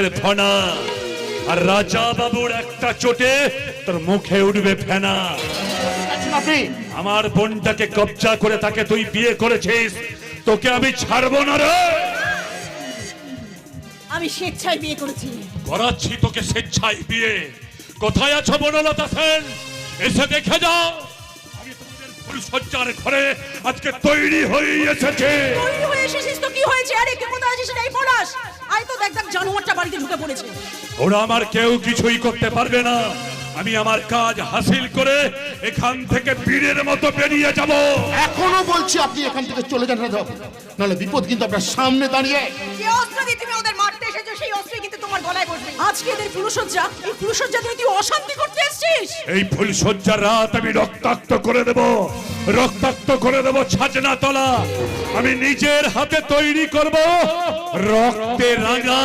রক্তের ফনা, আর রাজা বাবুর একটা চোটে তোর মুখে উঠবে ফেনা। আমার বোনটাকে কবজা করে তাকে তুই বিয়ে করেছিস, তোকে আমি ছাড়বো না রে। আমি স্বেচ্ছায় বিয়ে করেছি। করাচ্ছি তোকে স্বেচ্ছায় বিয়ে। কোথায় আছো বনলতা সেন? এসে দেখে যাও। আমি তোমাদের ফুলসজ্জার ঘরে আজকে তৈরি হয়ে এসেছে। তৈরি হয়ে এসেছিস তো কি হয়েছে? আরে কে কোথায় আছিস সেটাই বলাস। আই তো দেখ জানোয়ারটা বাড়িতে ঢুকে পড়েছে। ওরা আমার কেউ কিছুই করতে পারবে না। আমি আমার কাজ হাসিল করে এখান থেকে বীরের মতো বেরিয়ে যাব। এখনো বলছি আপনি এখান থেকে চলে যান, নাহলে বিপদ কিন্তু আপনার সামনে দাঁড়িয়ে। যে অস্ত্র দিয়ে তুমি ওদের মারতে এসেছো সেই অস্ত্রই কিন্তু তোমার গলায় বসবে। আজকে এদের ফুলসজ্জা, এই ফুলসজ্জা দিয়ে তুই অশান্তি করতে এসেছিস। এই ফুলসজ্জার রাত আমি রক্তাক্ত করে দেব, রক্তাক্ত করে দেব ছাজনা তলা। আমি নিজের হাতে তৈরি করব রক্তে রাঙা